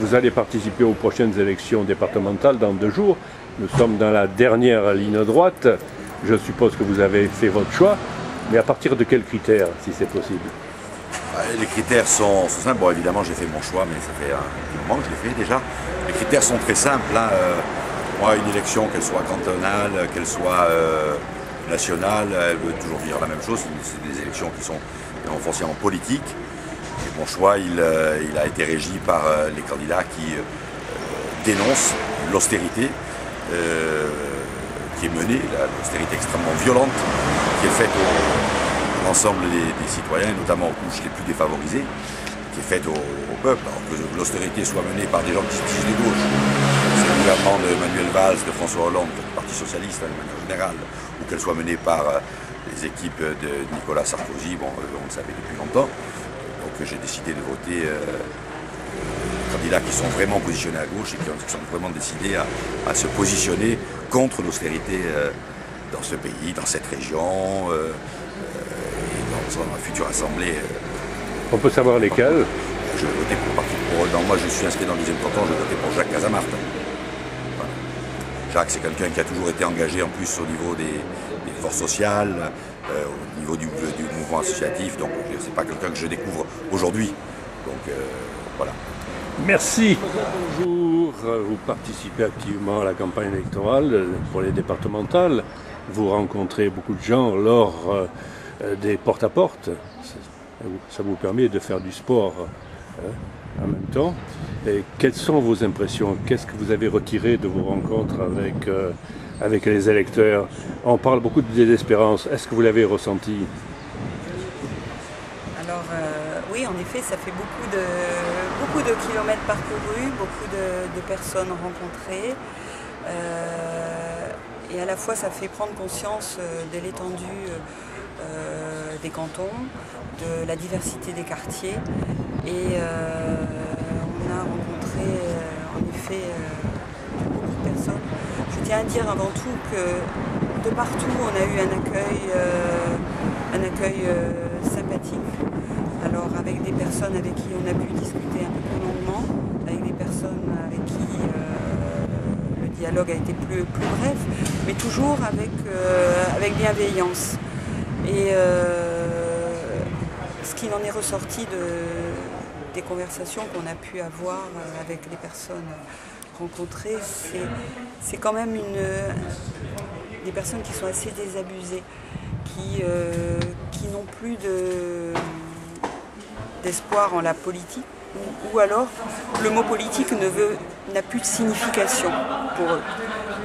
Vous allez participer aux prochaines élections départementales dans 2 jours. Nous sommes dans la dernière ligne droite. Je suppose que vous avez fait votre choix, mais à partir de quels critères, si c'est possible? Les critères sont simples. Bon, évidemment, j'ai fait mon choix, mais ça fait un petit moment que je l'ai fait déjà. Les critères sont très simples. Hein. Moi, une élection, qu'elle soit cantonale, qu'elle soit nationale, elle veut toujours dire la même chose. C'est des élections qui sont foncièrement politiques. Et mon choix, il a été régi par les candidats qui dénoncent l'austérité qui est menée, l'austérité extrêmement violente qui est faite à l'ensemble des citoyens, notamment aux couches les plus défavorisées, qui est faite au peuple. Alors que l'austérité soit menée par des gens qui se disent de gauche, c'est le gouvernement de Manuel Valls, de François Hollande, du Parti Socialiste de manière générale, ou qu'elle soit menée par les équipes de Nicolas Sarkozy, bon, on le savait depuis longtemps. Donc j'ai décidé de voter des candidats qui sont vraiment positionnés à gauche et qui sont vraiment décidés à se positionner contre l'austérité dans ce pays, dans cette région, et dans la future assemblée. On peut savoir lesquels? Je vais voter pour moi je suis inscrit dans le 2e canton, je vais voter pour Jacques Casamart. Voilà. Jacques, c'est quelqu'un qui a toujours été engagé en plus au niveau des forces sociales, au niveau du mouvement associatif, donc c'est pas quelqu'un que je découvre aujourd'hui. Donc voilà. Merci. Bonjour, vous participez activement à la campagne électorale pour les départementales. Vous rencontrez beaucoup de gens lors des porte-à-porte. Ça vous permet de faire du sport en même temps. Et quelles sont vos impressions? Qu'est-ce que vous avez retiré de vos rencontres avec les électeurs? On parle beaucoup de désespérance. Est-ce que vous l'avez ressenti? Alors oui, en effet, ça fait beaucoup de kilomètres parcourus, beaucoup de personnes rencontrées. Et à la fois, ça fait prendre conscience de l'étendue des cantons, de la diversité des quartiers. Et on a rencontré en effet beaucoup de personnes. Je tiens à dire avant tout que de partout, on a eu un accueil sympathique. Alors avec des personnes avec qui on a pu discuter un peu plus longuement, avec des personnes avec qui le dialogue a été plus bref, mais toujours avec bienveillance. Et ce qui en est ressorti des conversations qu'on a pu avoir avec les personnes rencontrées, c'est quand même des personnes qui sont assez désabusées, qui n'ont plus d'espoir en la politique, ou alors le mot politique n'a plus de signification pour eux.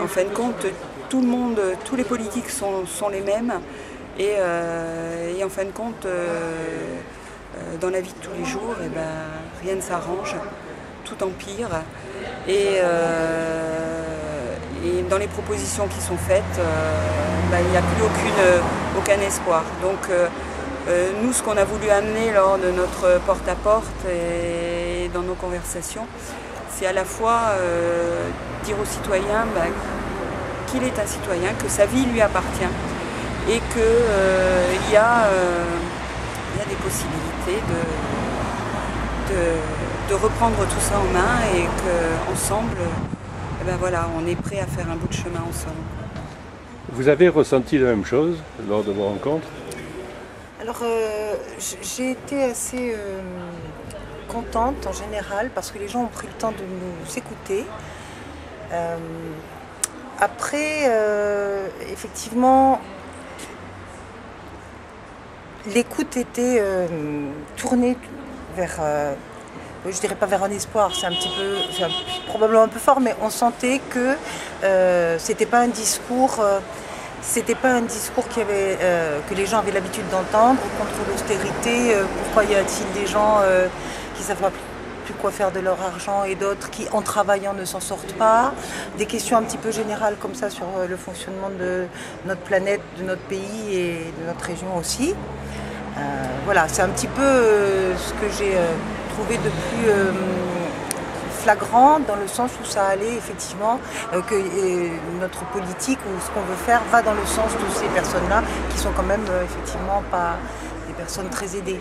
En fin de compte, tous les politiques sont les mêmes, et en fin de compte, dans la vie de tous les jours, rien ne s'arrange, tout empire, et dans les propositions qui sont faites, il n'y a plus aucun espoir. Donc nous, ce qu'on a voulu amener lors de notre porte-à-porte et dans nos conversations, c'est à la fois dire aux citoyens qu'il est un citoyen, que sa vie lui appartient et qu'il y a des possibilités de reprendre tout ça en main et qu'ensemble, voilà, on est prêt à faire un bout de chemin ensemble. Vous avez ressenti la même chose lors de vos rencontres? Alors, j'ai été assez contente en général parce que les gens ont pris le temps de nous écouter. Après, effectivement, l'écoute était tournée vers, je dirais pas vers un espoir, c'est probablement un peu fort, mais on sentait que c'était pas un discours. C'était pas un discours que les gens avaient l'habitude d'entendre contre l'austérité. Pourquoi y a-t-il des gens qui savent plus quoi faire de leur argent et d'autres qui, en travaillant, ne s'en sortent pas. Des questions un petit peu générales comme ça sur le fonctionnement de notre planète, de notre pays et de notre région aussi. Voilà, c'est un petit peu ce que j'ai trouvé de plus flagrant, dans le sens où ça allait effectivement, que notre politique ou ce qu'on veut faire va dans le sens de ces personnes-là qui sont quand même effectivement pas des personnes très aidées.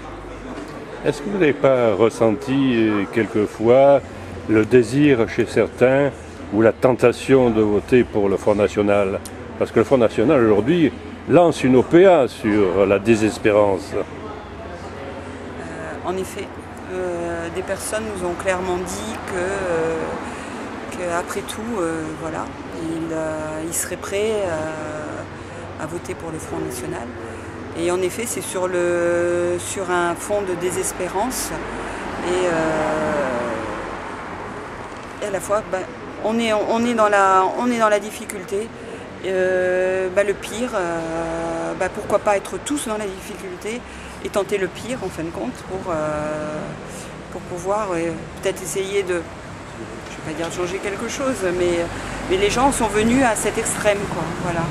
Est-ce que vous n'avez pas ressenti quelquefois le désir chez certains ou la tentation de voter pour le Front National? Parce que le Front National aujourd'hui lance une OPA sur la désespérance. En effet, des personnes nous ont clairement dit qu'après tout, voilà, ils seraient prêts à voter pour le Front National. Et en effet, c'est sur un fond de désespérance et à la fois, on est dans la difficulté. Le pire, pourquoi pas être tous dans la difficulté et tenter le pire en fin de compte pour pouvoir peut-être essayer de, je ne vais pas dire changer quelque chose, mais les gens sont venus à cet extrême, quoi, voilà.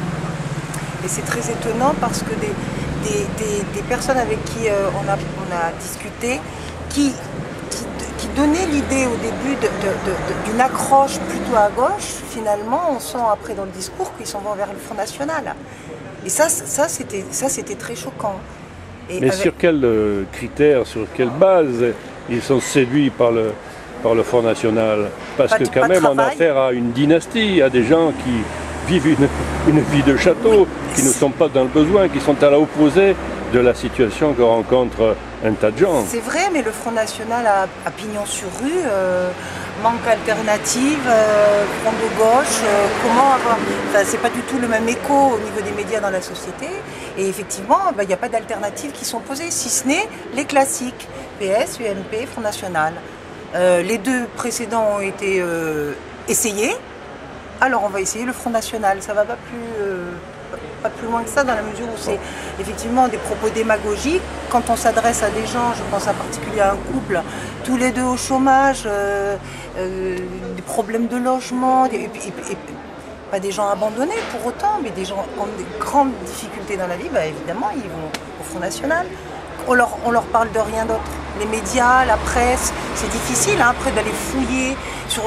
Et c'est très étonnant parce que des personnes avec qui on a discuté, qui donnaient l'idée au début d'une accroche plutôt à gauche, finalement on sent après dans le discours qu'ils s'en vont vers le Front National. Et ça c'était très choquant. Mais sur quels critères, sur quelle base ils sont séduits par le Front National? Parce que quand même on a affaire à une dynastie, à des gens qui vivent une vie de château, qui ne sont pas dans le besoin, qui sont à l'opposé de la situation que rencontre un tas de gens. C'est vrai, mais le Front National a pignon sur rue, manque alternative, front de gauche, comment avoir... Enfin, c'est pas du tout le même écho au niveau des médias dans la société. Et effectivement, il n'y a pas d'alternatives qui sont posées, si ce n'est les classiques, PS, UMP, Front National. Les deux précédents ont été essayés, alors on va essayer le Front National. Ça va pas plus loin que ça, dans la mesure où c'est effectivement des propos démagogiques. Quand on s'adresse à des gens, je pense en particulier à un couple, tous les deux au chômage, des problèmes de logement, pas des gens abandonnés pour autant, mais des gens qui ont des grandes difficultés dans la vie, évidemment, ils vont au Front National. On leur parle de rien d'autre. Les médias, la presse, c'est difficile après d'aller fouiller sur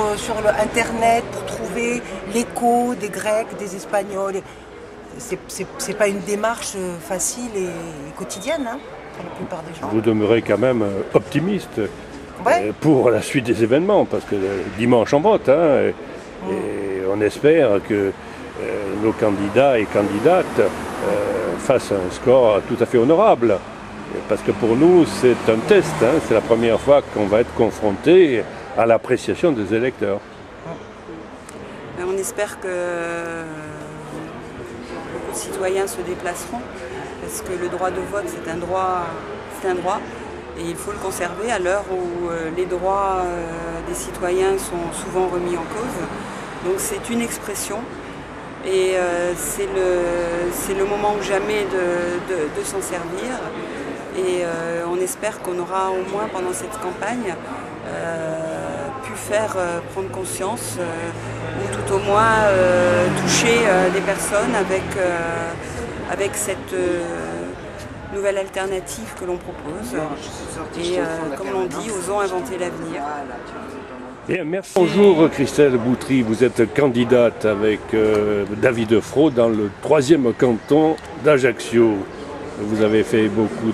Internet pour trouver l'écho des Grecs, des Espagnols. C'est pas une démarche facile et quotidienne pour la plupart des gens. Vous demeurez quand même optimiste pour la suite des événements, parce que dimanche on vote, et on espère que nos candidats et candidates fassent un score tout à fait honorable. Parce que pour nous, c'est un test, c'est la première fois qu'on va être confronté à l'appréciation des électeurs. On espère que beaucoup de citoyens se déplaceront, parce que le droit de vote, c'est un droit, et il faut le conserver à l'heure où les droits des citoyens sont souvent remis en cause. Donc c'est une expression, et c'est le moment ou jamais de s'en servir. Et on espère qu'on aura au moins pendant cette campagne pu faire prendre conscience ou tout au moins toucher des personnes avec cette nouvelle alternative que l'on propose. Et comme l'on dit, osons inventer l'avenir. Bien, merci. Bonjour Christelle Boutry, vous êtes candidate avec David Frot dans le 3e canton d'Ajaccio. Vous avez fait beaucoup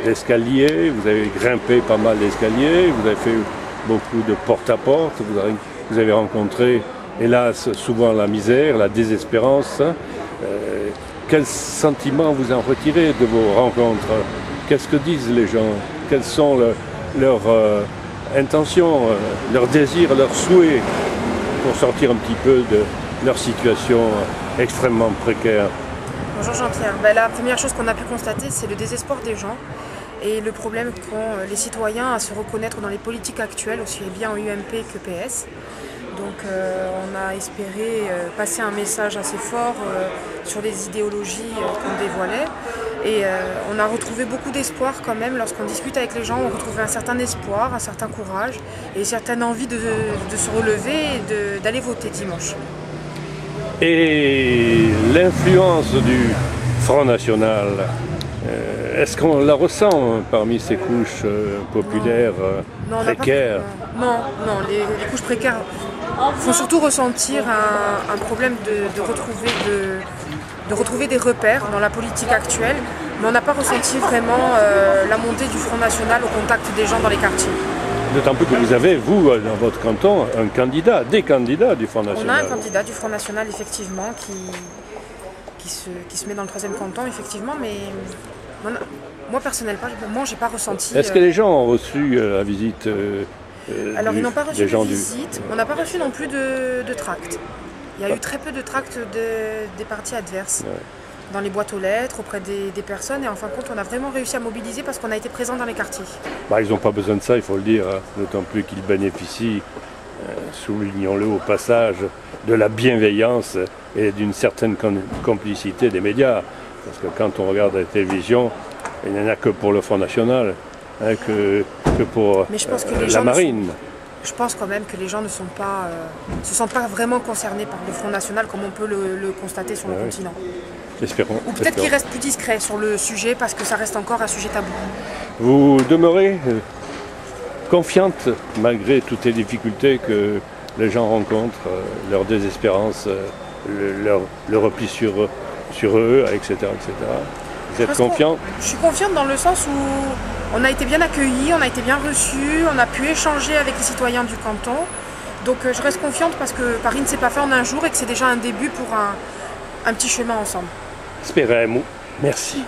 d'escaliers, vous avez grimpé pas mal d'escaliers, vous avez fait beaucoup de porte-à-porte, vous avez rencontré, hélas, souvent la misère, la désespérance. Quel sentiment vous en retirez de vos rencontres? Qu'est-ce que disent les gens? Quelles sont leurs intentions, leurs désirs, leurs souhaits pour sortir un petit peu de leur situation extrêmement précaire? Bonjour Jean-Pierre. La première chose qu'on a pu constater, c'est le désespoir des gens et le problème qu'ont les citoyens à se reconnaître dans les politiques actuelles, aussi bien en UMP que PS. Donc on a espéré passer un message assez fort sur les idéologies qu'on dévoilait. Et on a retrouvé beaucoup d'espoir quand même. Lorsqu'on discute avec les gens, on retrouve un certain espoir, un certain courage et une certaine envie de se relever et d'aller voter dimanche. Et l'influence du Front National, est-ce qu'on la ressent parmi ces couches populaires précaires? Non, les couches précaires font surtout ressentir un problème de retrouver des repères dans la politique actuelle, mais on n'a pas ressenti vraiment la montée du Front National au contact des gens dans les quartiers. D'autant plus que vous avez, vous, dans votre canton, des candidats du Front National. On a un candidat du Front National, effectivement, qui se met dans le 3e canton, effectivement, mais moi, personnellement, j'ai pas ressenti... Est-ce que les gens ont reçu la visite Alors, ils n'ont pas reçu de visite. On n'a pas reçu non plus de tracts. Il y a eu très peu de tracts des partis adverses. Ouais. Dans les boîtes aux lettres, auprès des personnes, et en fin de compte, on a vraiment réussi à mobiliser parce qu'on a été présent dans les quartiers. Ils n'ont pas besoin de ça, il faut le dire, d'autant plus qu'ils bénéficient, soulignons-le au passage, de la bienveillance et d'une certaine complicité des médias. Parce que quand on regarde la télévision, il n'y en a que pour le Front National, que pour la marine. Je pense quand même que les gens ne se sentent pas vraiment concernés par le Front National comme on peut le constater sur le continent. Espérons. Ou peut-être qu'ils restent plus discrets sur le sujet parce que ça reste encore un sujet tabou. Vous demeurez confiante malgré toutes les difficultés que les gens rencontrent, leur désespérance, le repli sur eux, etc. Vous êtes confiant? Je suis confiante dans le sens où on a été bien accueillis, on a été bien reçus, on a pu échanger avec les citoyens du canton. Donc je reste confiante parce que Paris ne s'est pas fait en un jour et que c'est déjà un début pour un petit chemin ensemble. Spérons. Merci.